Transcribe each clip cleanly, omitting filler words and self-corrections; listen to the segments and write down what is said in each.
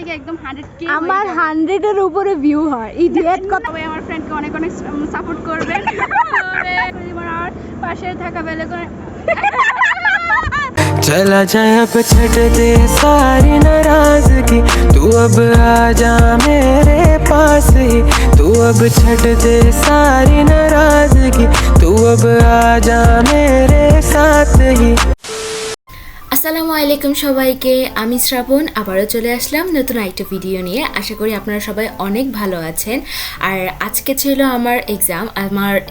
থেকে একদম 100K আমার 100 এর উপরে ভিউ হয় ইডিয়েট কথা। সবাই আমার ফ্রেন্ডকে অনেক অনেক সাপোর্ট করবেন। আর পাশে থাকা বেলে করে चला जाए अब छट दे सारी नाराजगी तू अब आ जा मेरे पास ही तू अब छट दे सारी नाराजगी तू अब आ जा मेरे साथ ही। আসসালামু আলাইকুম সবাইকে, আমি শ্রাবণ আবারও চলে আসলাম নতুন একটা ভিডিও নিয়ে। আশা করি আপনারা সবাই অনেক ভালো আছেন। আর আজকে ছিল আমার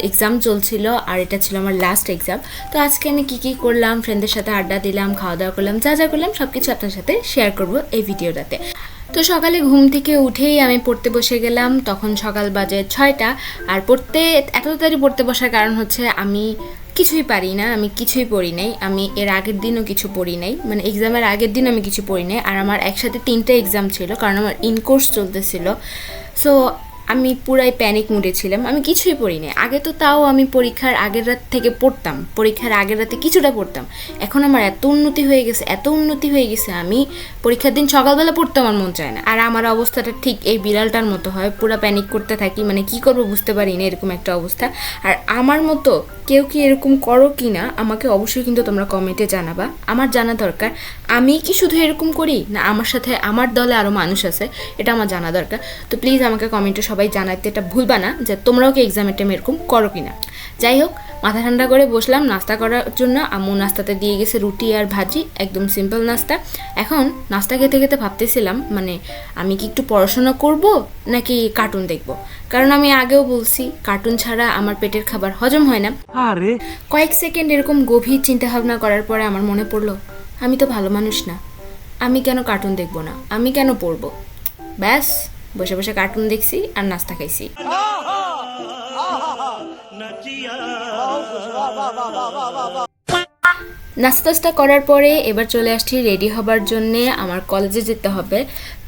এক্সাম চলছিল আর এটা ছিল আমার লাস্ট এক্সাম। তো আজকে আমি কি করলাম, ফ্রেন্ডদের সাথে আড্ডা দিলাম, খাওয়া দাওয়া করলাম, যা করলাম সব কিছু আপনার সাথে শেয়ার করব এই ভিডিওটাতে। তো সকালে ঘুম থেকে উঠেই আমি পড়তে বসে গেলাম। তখন সকাল বাজে 6টা। আর এত তাড়াতাড়ি পড়তে বসার কারণ হচ্ছে আমি কিছুই পারি না, আমি কিছুই পড়ি নাই। আমি এর আগের দিনও কিছু পড়ি নাই, মানে এক্সামের আগের দিন আমি কিছু পড়ি নাই। আর আমার একসাথে 3টা এক্সাম ছিল, কারণ আমার ইনকোর্স চলতেছিল। সো আমি পুরাই প্যানিক মুডে ছিলাম, আমি কিছুই পড়ি নাই। আগে তো তাও আমি পরীক্ষার আগের রাত থেকে পড়তাম, পরীক্ষার আগের রাতে কিছুটা পড়তাম। এখন আমার এত উন্নতি হয়ে গেছে, আমি পরীক্ষার দিন সকালবেলা পড়তে আমার মন চায় না। আর আমার অবস্থাটা ঠিক এই বিড়ালটার মতো হয়, পুরো প্যানিক করতে থাকি, মানে কি করব বুঝতে পারি না, এরকম একটা অবস্থা। আর আমার মতো কেউ কি এরকম করো কি না আমাকে অবশ্যই কিন্তু তোমরা কমেন্টে জানাবা, আমার জানা দরকার। আমি কি শুধু এরকম করি না আমার সাথে আমার দলে আরও মানুষ আছে, এটা আমার জানা দরকার। তো প্লিজ আমাকে কমেন্টে সবাই জানাতে এটা ভুলবা না যে তোমরাও কি এক্সামের টাইমে এরকম করো কি না। যাই হোক, মাথা ঠান্ডা করে বসলাম নাস্তা করার জন্য। আম্মু নাস্তাতে দিয়ে গেছে রুটি আর ভাজি, একদম সিম্পল নাস্তা। এখন নাস্তা খেতে খেতে ভাবতেছিলাম, মানে আমি কি একটু পড়াশোনা করব নাকি কার্টুন দেখব। কারণ আমি আগেও বলছি কার্টুন ছাড়া আমার পেটের খাবার হজম হয় না। কয়েক সেকেন্ড এরকম গভীর চিন্তা ভাবনা করার পরে আমার মনে পড়লো আমি তো ভালো মানুষ না, আমি কেন কার্টুন দেখবো না, আমি কেন পড়বো। ব্যাস বসে বসে কার্টুন দেখছি আর নাস্তা খাইছি। নাস্তা করার পরে এবার চলে আসছি রেডি হবার জন্যে, আমার কলেজে যেতে হবে।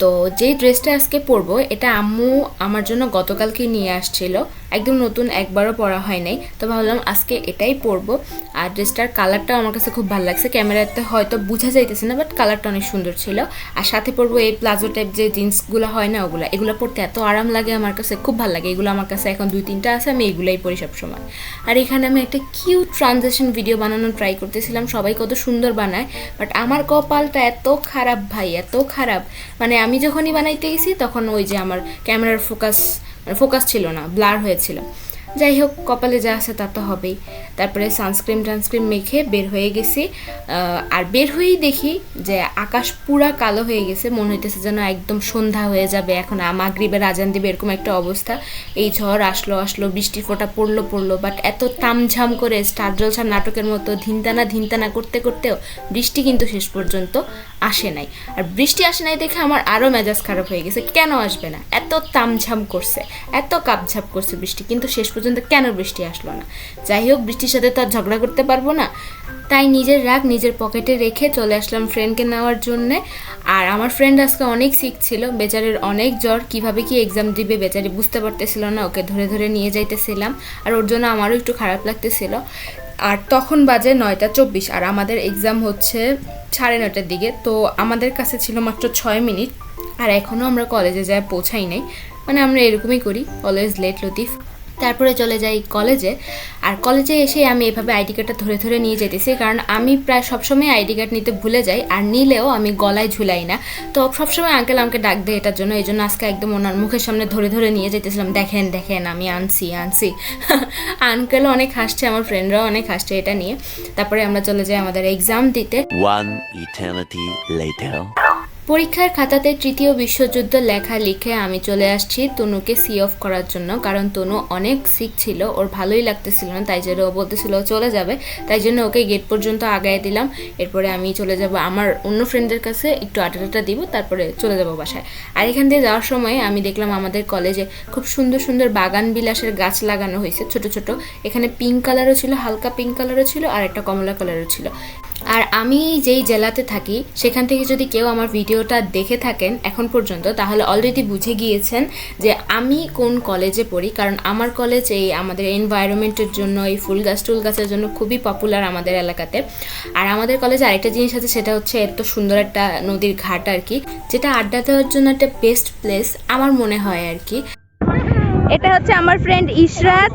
তো যেই ড্রেসটা আজকে পরবো এটা আম্মু আমার জন্য গতকালকে নিয়ে আসছিল, একদম নতুন, একবারও পরা হয় নাই। তো ভাবলাম আজকে এটাই পরবো। আর ড্রেসটার কালারটাও আমার কাছে খুব ভালো লাগছে, ক্যামেরাতে হয়তো বোঝা যাইতেছে না, বাট কালারটা অনেক সুন্দর ছিল। আর সাথে পরবো এই প্লাজো টাইপ যে জিন্সগুলো হয় না, এগুলো পরতে এত আরাম লাগে, আমার কাছে খুব ভালো লাগে। এগুলো আমার কাছে এখন 2-3টা আছে, আমি এগুলাই পরি সবসময়। আর এখানে আমি একটা কিউট ট্রানজেকশন ভিডিও বানানোর ট্রাই করতেছিলাম, সবাই কত সুন্দর বানায়, বাট আমার কপালটা এত খারাপ ভাই, এত খারাপ। মানে আমি যখনই বানাইতে গেছি তখন ওই যে আমার ক্যামেরার ফোকাস ছিল না, ব্লার হয়েছিল। যাই হোক, কপালে যা আছে তা তো হবেই। তারপরে সানস্ক্রিন মেখে বের হয়ে গেছি। আর বের হয়েই দেখি যে আকাশ পুরা কালো হয়ে গেছে, মনে হইতেছে যেন একদম সন্ধ্যা হয়ে যাবে, এখন মাগরিবের আজান দিবে, এরকম একটা অবস্থা। এই ঝড় আসলো, বৃষ্টি ফোঁটা পড়লো, বাট এত তামঝাম করে স্টার জলসার নাটকের মতো ধিনতানা করতেও বৃষ্টি কিন্তু শেষ পর্যন্ত আসে নাই। আর বৃষ্টি আসে নাই দেখে আমার আরও মেজাজ খারাপ হয়ে গেছে, কেন আসবে না, এত তামঝাম করছে, এত কাপঝাপ করছে বৃষ্টি, কিন্তু শেষ পর্যন্ত কেন বৃষ্টি আসলো না। যাই হোক, বৃষ্টির সাথে তো আর ঝগড়া করতে পারবো না, তাই নিজের রাগ নিজের পকেটে রেখে চলে আসলাম ফ্রেন্ডকে নেওয়ার জন্যে। আর আমার ফ্রেন্ড আজকে অনেক সিক ছিল, বেচারির অনেক জ্বর, কিভাবে কি এক্সাম দিবে বেচারি বুঝতে পারতেছিল না, ওকে ধরে নিয়ে যাইতেছিলাম। আর ওর জন্য আমারও একটু খারাপ লাগতেছিল। আর তখন বাজে 9টা 24, আর আমাদের এক্সাম হচ্ছে 9:30টার দিকে। তো আমাদের কাছে ছিল মাত্র 6 মিনিট, আর এখনও আমরা কলেজে যাই পৌঁছাই নাই। মানে আমরা এরকমই করি, অলওয়েজ লেট লতিফ। তারপরে চলে যাই কলেজে। আর কলেজে এসে আমি এভাবে আইডি কার্ডটা ধরে নিয়ে যেতেছি, কারণ আমি প্রায় সবসময় আইডি কার্ড নিতে ভুলে যাই, আর নিলেও আমি গলায় ঝুলাই না। তো সবসময় আঙ্কেল আমাকে ডাক দেয় এটার জন্য, এই জন্য আজকে একদম ওনার মুখের সামনে ধরে নিয়ে যেতেছিলাম, দেখেন আমি আনছি। আঙ্কেলও অনেক হাসছে, আমার ফ্রেন্ডরাও অনেক হাসছে এটা নিয়ে। তারপরে আমরা চলে যাই আমাদের এক্সাম দিতে। পরীক্ষার খাতাতে তৃতীয় বিশ্বযুদ্ধ লেখা লিখে আমি চলে আসছি তনুকে সি অফ করার জন্য, কারণ তনু অনেক সিক ছিল, ওর ভালোই লাগতেছিল না, তাই জন্য ও বলতেছিল চলে যাবে, তাই জন্য ওকে গেট পর্যন্ত আগায় দিলাম। এরপরে আমি চলে যাব আমার অন্য ফ্রেন্ডদের কাছে, একটু আড্ডা দিব, তারপরে চলে যাব বাসায়। আর এখান দিয়ে যাওয়ার সময় আমি দেখলাম আমাদের কলেজে খুব সুন্দর বাগান বিলাসের গাছ লাগানো হয়েছে, ছোট। এখানে পিঙ্ক কালারও ছিল, হালকা পিঙ্ক কালারও ছিল, আর একটা কমলা কালারও ছিল। আর আমি যেই জেলাতে থাকি সেখান থেকে যদি কেউ আমার ভিডিওটা দেখে থাকেন এখন পর্যন্ত, তাহলে অলরেডি বুঝে গিয়েছেন যে আমি কোন কলেজে পড়ি। কারণ আমার কলেজ এই আমাদের এনভায়রনমেন্টের জন্য, এই ফুল গাছ টুল গাছের জন্য খুবই পপুলার আমাদের এলাকাতে। আর আমাদের কলেজে আরেকটা জিনিস আছে, সেটা হচ্ছে এত সুন্দর একটা নদীর ঘাট আর কি, যেটা আড্ডা দেওয়ার জন্য একটা বেস্ট প্লেস আমার মনে হয় আর কি। এটা হচ্ছে আমার ফ্রেন্ড ইশরাত।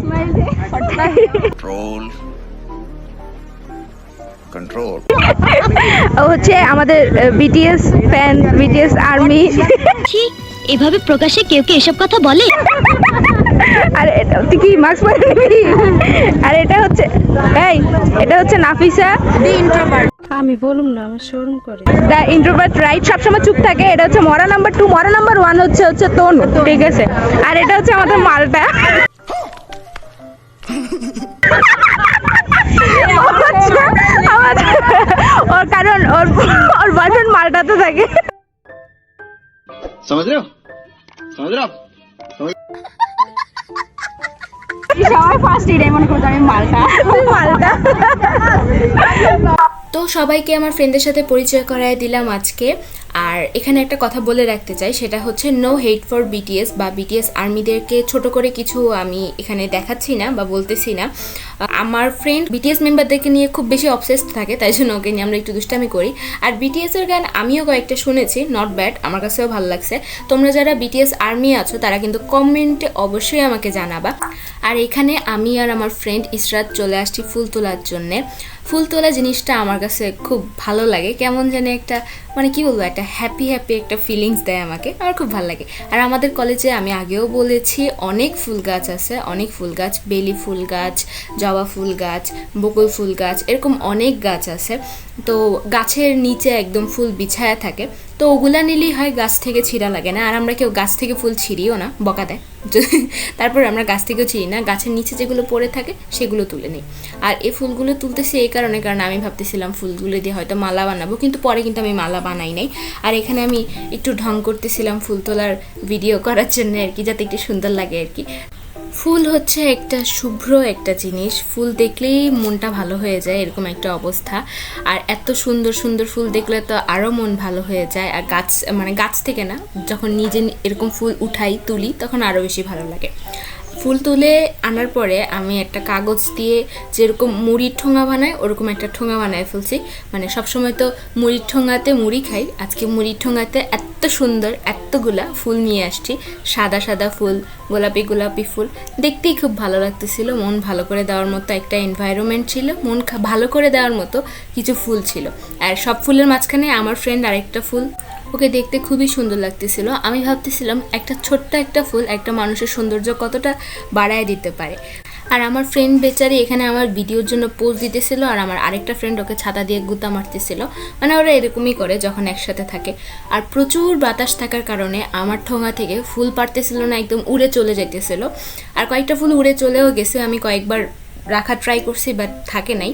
Control. ও হচ্ছে আমাদের বিটিএস ফ্যান, বিটিএস আর্মি। এভাবে প্রকাশ্যে কেউ কে এসব কথা বলে? আর এটা তুই কি মাস্ক পরে নিবি? আর এটা হচ্ছে এটা হচ্ছে নাফিসা, দি ইন্ট্রোভার্ট। আমি বলুম না, আমার শোরুম করে। দ্য ইন্ট্রোভার্ট রাইট, সবসময় চুপ থাকে। এটা হচ্ছে মরা নাম্বার 2, মরা নাম্বার 1 হচ্ছে তনু, ঠিক আছে। আর এটা হচ্ছে আমাদের মালটা। ওর কারণ ওর বয়ফ্রেন্ড মালটাতে থাকে। समझ रहे हो? समझ रहे हो? সবাই ফার্স্ট এটাই মনে করতো আমি মালটা। তো সবাইকে আমার ফ্রেন্ডের সাথে পরিচয় করায় দিলাম আজকে। আর এখানে একটা কথা বলে রাখতে চাই, সেটা হচ্ছে নো হেট ফর বিটিএস বা বিটিএস আর্মিদেরকে ছোট করে কিছু আমি এখানে দেখাচ্ছি না বা বলতেছি না। আমার ফ্রেন্ড বিটিএস মেম্বারদেরকে নিয়ে খুব বেশি অবসেসড থাকে, তাই জন্য ওকে নিয়ে আমরা একটু দুষ্টামি করি। আর বিটিএসের গান আমিও কয়েকটা শুনেছি, নট ব্যাড, আমার কাছেও ভালো লাগছে। তোমরা যারা বিটিএস আর্মি আছো তারা কিন্তু কমেন্টে অবশ্যই আমাকে জানাবা। আর এখানে আমি আর আমার ফ্রেন্ড ইশরাত চলে আসছি ফুল তোলার জন্যে। ফুল তোলা জিনিসটা আমার কাছে খুব ভালো লাগে, কেমন জানি একটা মানে কি বলবো, একটা হ্যাপি একটা ফিলিংস দেয় আমাকে, আমার খুব ভালো লাগে। আর আমাদের কলেজে আমি আগেও বলেছি অনেক ফুল গাছ আছে, অনেক ফুল গাছ, বেলি ফুল গাছ, জবা ফুল গাছ, বকুল ফুল গাছ, এরকম অনেক গাছ আছে। তো গাছের নিচে একদম ফুল বিছায়া থাকে, তো ওগুলা নিলেই হয়, গাছ থেকে ছিঁড়া লাগে না। আর আমরা কেউ গাছ থেকে ফুল ছিঁড়িও না, বকা দেয়। তারপর আমরা গাছ থেকেও ছিঁড়ি না, গাছের নিচে যেগুলো পড়ে থাকে সেগুলো তুলে নিই। আর এই ফুলগুলো তুলতেছি এই কারণে, কারণ আমি ভাবতেছিলাম ফুলগুলো দিয়ে হয়তো মালা বানাবো, কিন্তু পরে কিন্তু আমি মালা বানাই নাই। আর এখানে আমি একটু ঢং করতেছিলাম ফুল তোলার ভিডিও করার জন্য আর কি, যাতে একটু সুন্দর লাগে আর কি। ফুল হচ্ছে একটা শুভ্র একটা জিনিস, ফুল দেখলেই মনটা ভালো হয়ে যায়, এরকম একটা অবস্থা। আর এত সুন্দর সুন্দর ফুল দেখলে তো আরও মন ভালো হয়ে যায়। আর গাছ মানে গাছ থেকে না, যখন নিজে এরকম ফুল তুলি তখন আরও বেশি ভালো লাগে। ফুল তুলে আনার পরে আমি একটা কাগজ দিয়ে যেরকম মুড়ির ঠোঙা বানায় ওরকম একটা ঠোঙা বানায় ফেলছি। মানে সবসময় তো মুড়ির ঠোঙাতে মুড়ি খাই, আজকে মুড়ির ঠোঙাতে এত সুন্দর এতগুলা ফুল নিয়ে আসছি, সাদা সাদা ফুল, গোলাপি গোলাপি ফুল, দেখতেই খুব ভালো লাগতেছিল। মন ভালো করে দেওয়ার মতো একটা এনভায়রনমেন্ট ছিল, মন ভালো করে দেওয়ার মতো কিছু ফুল ছিল। আর সব ফুলের মাঝখানে আমার ফ্রেন্ড আরেকটা ফুল, ওকে দেখতে খুবই সুন্দর লাগতেছিল। আমি ভাবতেছিলাম একটা ছোট্ট একটা ফুল একটা মানুষের সৌন্দর্য কতটা বাড়ায় দিতে পারে। আর আমার ফ্রেন্ড বেচারি এখানে আমার ভিডিওর জন্য পোজ দিতেছিল, আর আমার আরেকটা ফ্রেন্ড ওকে ছাতা দিয়ে গুতা মারতেছিল। মানে ওরা এরকমই করে যখন একসাথে থাকে। আর প্রচুর বাতাস থাকার কারণে আমার ঠোঙা থেকে ফুল পারতেছিল না, একদম উড়ে চলে যাইতেছিল। আর কয়েকটা ফুল উড়ে চলেও গেছে, আমি কয়েকবার রাখা ট্রাই করছি বাট থাকে নাই,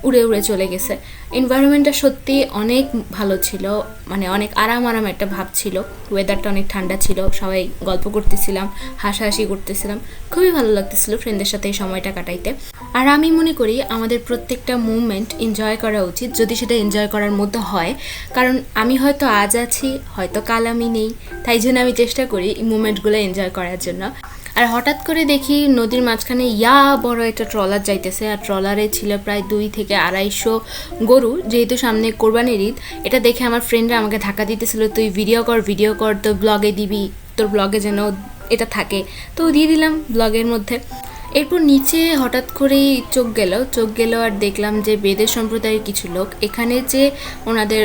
উড়ে উড়ে চলে গেছে। এনভায়রনমেন্টটা সত্যি অনেক ভালো ছিল, মানে অনেক আরাম একটা ভাব ছিল। ওয়েদারটা অনেক ঠান্ডা ছিল, সবাই গল্প করতেছিলাম, হাসাহাসি করতেছিলাম, খুবই ভালো লাগতেছিল ফ্রেন্ডদের সাথে এই সময়টা কাটাইতে। আর আমি মনে করি আমাদের প্রত্যেকটা মুভমেন্ট এনজয় করা উচিত, যদি সেটা এনজয় করার মতো হয়। কারণ আমি হয়তো আজ আছি, হয়তো কাল আমি নেই, তাই জন্য আমি চেষ্টা করি এই মুভমেন্টগুলো এনজয় করার জন্য। আর হঠাৎ করে দেখি নদীর মাঝখানে বড় একটা ট্রলার যাইতেছে, আর ট্রলারে ছিল প্রায় 200 থেকে 250 গরু। যেহেতু সামনে কোরবানির ঈদ, এটা দেখে আমার ফ্রেন্ডরা আমাকে ধাক্কা দিতেছিল, তুই ভিডিও কর, তোর ব্লগে দিবি, তোর ব্লগে যেন এটা থাকে। তো দিয়ে দিলাম ব্লগের মধ্যে। এরপর নিচে হঠাৎ করেই চোখ গেল আর দেখলাম যে বেদের সম্প্রদায়ের কিছু লোক এখানে, যে ওনাদের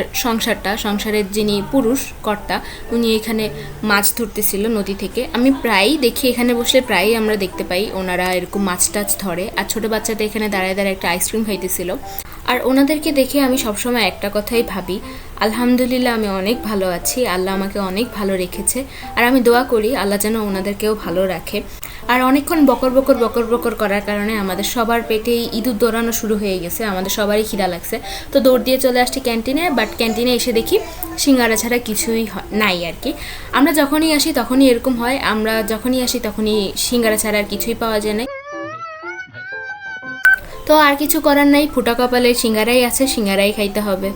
সংসারের যিনি পুরুষ কর্তা, উনি এখানে মাছ ধরতেছিল নদী থেকে। আমি প্রায়ই দেখি, এখানে বসলে প্রায়ই আমরা দেখতে পাই ওনারা এরকম মাছ টাছ ধরে। আর ছোটো বাচ্চাটা এখানে দাঁড়ায় একটা আইসক্রিম খাইতেছিল। আর ওনাদেরকে দেখে আমি সবসময় একটা কথাই ভাবি, আলহামদুলিল্লাহ আমি অনেক ভালো আছি, আল্লাহ আমাকে অনেক ভালো রেখেছে। আর আমি দোয়া করি আল্লাহ যেন ওনাদেরকেও ভালো রাখে। আর অনেকক্ষণ বকর করার কারণে আমাদের সবার পেটেই ইঁদুর দৌড়ানো শুরু হয়ে গেছে, আমাদের সবারই খিদা লাগছে। তো দৌড় দিয়ে চলে আসছি ক্যান্টিনে, বাট ক্যান্টিনে এসে দেখি সিঙ্গারা ছাড়া কিছুই নাই আর কি। আমরা যখনই আসি তখনই এরকম হয়, আমরা যখনই আসি তখনই সিঙ্গারা ছাড়া আর কিছুই পাওয়া যায় না। তো আর কিছু করার নাই, ফুটা কপালে সিঙ্গারাই আছে, সিঙ্গারাই খাইতে হবে।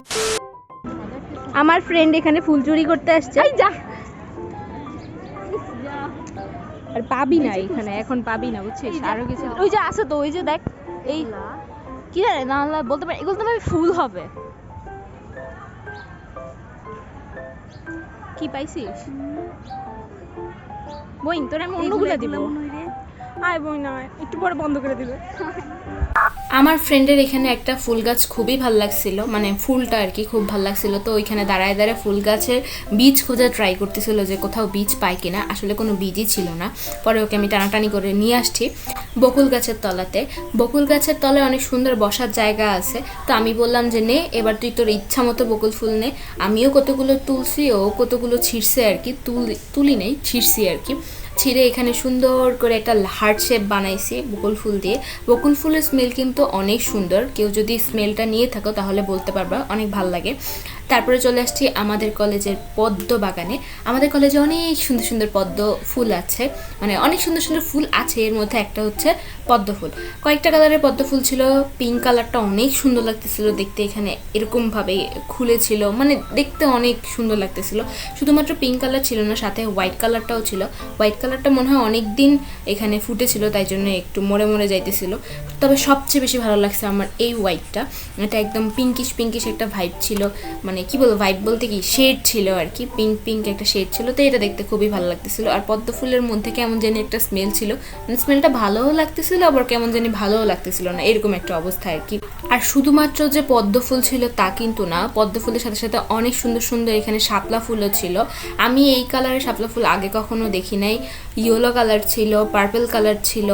আমার ফ্রেন্ড এখানে ফুল চুরি করতে আসছে। এই যা, আর পাবি না এখানে, এখন পাবি না বুঝছিস। আরো কিছু ওই যে আছে তো, ওই যে দেখ, এই কি জানে না বলতে পারি, এগুলো তো ভাবি ফুল হবে। কি পাইছিস বইন? তোর আমি অন্যগুলো দিব। আয় বইন আয়, একটু পরে বন্ধ করে দিবে। আমার ফ্রেন্ডের এখানে একটা ফুল গাছ খুবই ভাল লাগছিল, মানে ফুলটা আর কি খুব ভাল লাগছিল। তো ওইখানে দাঁড়ায় দাঁড়ায় ফুল গাছের বীজ খোঁজা ট্রাই করতেছিল যে কোথাও বীজ পায় কিনা। আসলে কোনো বীজই ছিল না। পরে ওকে আমি টানাটানি করে নিয়ে আসছি বকুল গাছের তলাতে। বকুল গাছের তলায় অনেক সুন্দর বসার জায়গা আছে। তো আমি বললাম যে নে, এবার তুই তোর ইচ্ছা মতো বকুল ফুল নে। আমিও কতগুলো তুলছি, ও কতগুলো ছিঁড়ছে আর কি, তুলি নেই, ছিঁড়ছি আর কি। ছিঁড়ে এখানে সুন্দর করে একটা হার্ট শেপ বানাইছি বকুল ফুল দিয়ে। বকুল ফুলের স্মেল কিন্তু অনেক সুন্দর, কেউ যদি স্মেলটা নিয়ে থাকো তাহলে বলতে পারবা, অনেক ভালো লাগে। তারপরে চলে আসছি আমাদের কলেজের পদ্ম বাগানে। আমাদের কলেজে অনেক সুন্দর সুন্দর পদ্ম ফুল আছে, মানে অনেক সুন্দর সুন্দর ফুল আছে। এর মধ্যে একটা হচ্ছে পদ্ম ফুল, কয়েকটা কালারের পদ্ম ফুল ছিল। পিঙ্ক কালারটা অনেক সুন্দর লাগতেছিল দেখতে, এখানে এরকমভাবে খুলেছিল, মানে দেখতে অনেক সুন্দর লাগতেছিল। শুধুমাত্র পিঙ্ক কালার ছিল না, সাথে হোয়াইট কালারটাও ছিল। হোয়াইট কালারটা মনে হয় অনেক দিন এখানে ফুটেছিল, তাই জন্য একটু মরে মরে যাইতেছিল। তবে সবচেয়ে বেশি ভালো লাগছে আমার এই হোয়াইটটা। এটা একদম পিঙ্কিশ পিঙ্কিশ একটা ভাইব ছিল, মানে কি বলবো, ভাইব বলতে কি শেড ছিল আর কি, পিঙ্ক পিঙ্ক একটা শেড ছিল। তো এটা দেখতে খুবই ভালো লাগতেছিল। আর পদ্ম ফুলের মধ্যে কেমন জানি একটা স্মেল ছিল, মানে স্মেলটা ভালোও লাগতেছিল আবার কেমন জানি ভালোও লাগতেছিল না, এরকম একটা অবস্থা আর কি। আর শুধুমাত্র যে পদ্ম ফুল ছিল তা কিন্তু না, পদ্ম ফুলের সাথে সাথে অনেক সুন্দর সুন্দর এখানে শাপলা ফুলও ছিল। আমি এই কালারের শাপলা ফুল আগে কখনো দেখি নাই। ইয়েলো কালার ছিল, পার্পল কালার ছিল,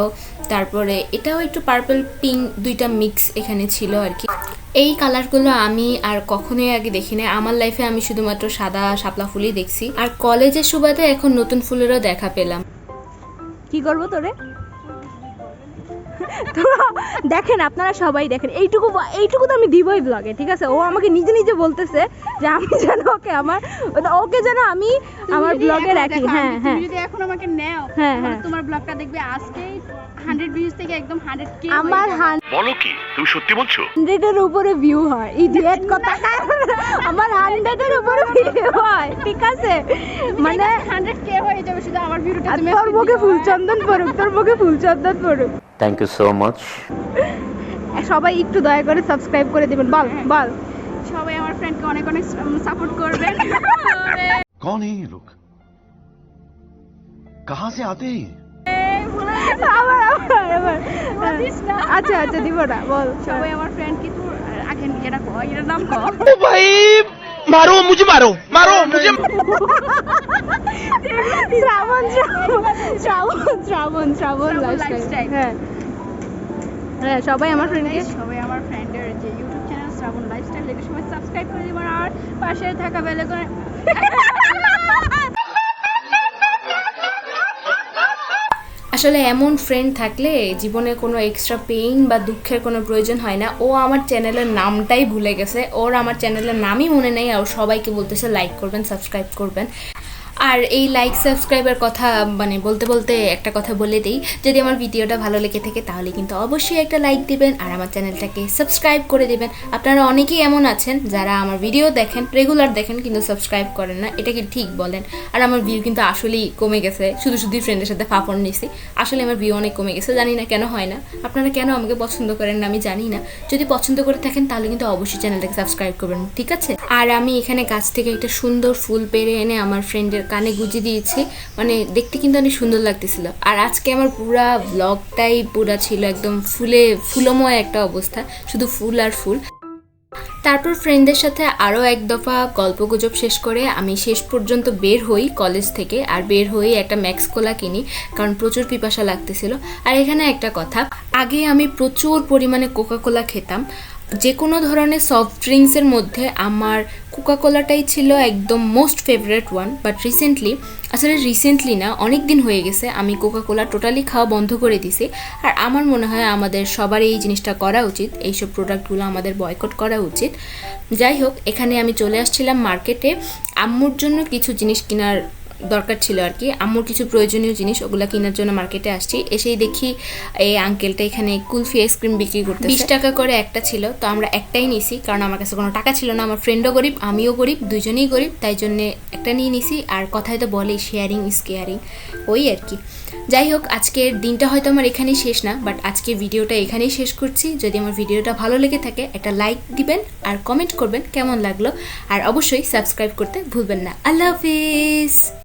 তারপরে এটাও একটু পার্পল পিঙ্ক দুইটা মিক্স এখানে ছিল আর কি। এই কালারগুলো আমি আর কখনোই আগে দেখি না আমার লাইফে। আমি শুধুমাত্র সাদা শাপলা ফুলই দেখছি। আর কলেজের সুবাদে এখন নতুন ফুলেরও দেখা পেলাম। কি করবো তোরে? তো দেখেন, আপনারা সবাই দেখেন, এইটুকু তো আমি দিবই ব্লগে, ঠিক আছে? ও আমাকে নিজে নিজে বলতেছে যে আমি যেন ওকে যেন আমি আমার ব্লগে রাখি। হ্যাঁ হ্যাঁ, যদি এখন আমাকে নাও, হ্যাঁ হ্যাঁ, তোমার ব্লগটা দেখবে আজকেই 100 ভিউজ থেকে একদম 100k আমার বলো কি তুমি সত্যি বলছো? 100 এর উপরে ভিউ হয়। ইডিয়েট কথা, আমার 100 এর উপরে ভিউ হয়, ঠিক আছে? মানে 100k হয়ে যাবে শুধু আমার ভিডিওটা। তুমি তোর মুখে ফুলচন্দন পড়ুক, তোর মুখে ফুলচন্দন পড়ুক। Thank you so much. সবাই একটু দয়া করে সাবস্ক্রাইব করে দিবেন। বল বল, সবাই আমার ফ্রেন্ডকে অনেক অনেক সাপোর্ট করবেন। कौन है ये लोग? कहाँ से आते हैं? আবার আচ্ছা আচ্ছা, দিব না, বল। সবাই আমার ফ্রেন্ড কি তোর আগে এটা কো, এটার নাম কো। भाई मारो मुझे, मारो मारो मुझे। শ্রাবণ লাইফস্টাইল। হ্যাঁ হ্যাঁ, সবাই আমার ফ্রেন্ডকে, সবাই আমার ফ্রেন্ডের যে ইউটিউব চ্যানেল শ্রাবণ লাইফস্টাইল দেখে সবাই সাবস্ক্রাইব করে দিবেন। আর পাশে থাকা বেল আইকনে আসলে এমন ফ্রেন্ড থাকলে জীবনে কোনো এক্সট্রা পেইন বা দুঃখের কোনো প্রয়োজন হয় না। ও আমার চ্যানেলের নামটাই ভুলে গেছে, ওর আমার চ্যানেলের নামই মনে নেই, আর সবাইকে বলতেছে লাইক করবেন, সাবস্ক্রাইব করবেন। আর এই লাইক সাবস্ক্রাইবের কথা মানে বলতে বলতে একটা কথা বলে দিই, যদি আমার ভিডিওটা ভালো লেগে থাকে তাহলে কিন্তু অবশ্যই একটা লাইক দিবেন আর আমার চ্যানেলটাকে সাবস্ক্রাইব করে দিবেন। আপনারা অনেকেই এমন আছেন যারা আমার ভিডিও দেখেন, রেগুলার দেখেন, কিন্তু সাবস্ক্রাইব করেন না, এটা কি ঠিক বলেন? আর আমার ভিউ কিন্তু আসলেই কমে গেছে, শুধু ফ্রেন্ডের সাথে ফাফড় নিছি। আসলে আমার ভিউ অনেক কমে গেছে, জানি না কেন হয় না। আপনারা কেন আমাকে পছন্দ করেন না আমি জানি না। যদি পছন্দ করে থাকেন তাহলে কিন্তু অবশ্যই চ্যানেলটাকে সাবস্ক্রাইব করবেন, ঠিক আছে? আর আমি এখানে গাছ থেকে একটা সুন্দর ফুল পেড়ে এনে আমার ফ্রেন্ডের কানে গুঁজে দিয়েছি, মানে দেখতে কিন্তু অনেক সুন্দর লাগতেছিল। আর আজকে আমার পুরা ব্লগটাই পুরা ছিল একদম ফুলময় একটা অবস্থা, শুধু ফুল আর ফুল। তারপর ফ্রেন্ডদের সাথে আরও এক দফা গল্পগুজব শেষ করে আমি শেষ পর্যন্ত বের হই কলেজ থেকে। আর বের হয়ে একটা ম্যাক্স কোলা কিনি, কারণ প্রচুর পিপাসা লাগতেছিল। আর এখানে একটা কথা, আগে আমি প্রচুর পরিমাণে কোকা কোলা খেতাম। যে কোনো ধরনের সফট ড্রিঙ্কসের মধ্যে আমার কোকা কোলাটাই ছিল একদম most favourite one. But recently না, অনেক দিন হয়ে গেছে আমি কোকা কোলা টোটালি খাওয়া বন্ধ করে দিছি। আর আমার মনে হয় আমাদের সবারই এই জিনিসটা করা উচিত, এইসব প্রোডাক্টগুলো আমাদের বয়কট করা উচিত। যাই হোক, এখানে আমি চলে আসছিলাম মার্কেটে আম্মুর জন্য কিছু জিনিস কেনার দরকার ছিল আর কি, আম্মুর কিছু প্রয়োজনীয় জিনিস, ওগুলো কেনার জন্য মার্কেটে আসছি। এসেই দেখি এই আঙ্কেলটা এখানে কুলফি আইসক্রিম বিক্রি করতে, 20 টাকা করে একটা ছিল, তো আমরা একটাই নিছি কারণ আমার কাছে কোনো টাকা ছিল না। আমার ফ্রেন্ডও গরিব, আমিও গরিব, দুজনেই গরিব, তাই জন্যে একটা নিয়ে নিছি। আর কথায় তো বলেই শেয়ারিং ইজ কেয়ারিং, ওই আর কি। যাই হোক, আজকের দিনটা হয়তো আমার এখানেই শেষ না, বাট আজকে ভিডিওটা এখানেই শেষ করছি। যদি আমার ভিডিওটা ভালো লেগে থাকে একটা লাইক দিবেন আর কমেন্ট করবেন কেমন লাগলো, আর অবশ্যই সাবস্ক্রাইব করতে ভুলবেন না। আল্লাহ হাফিজ।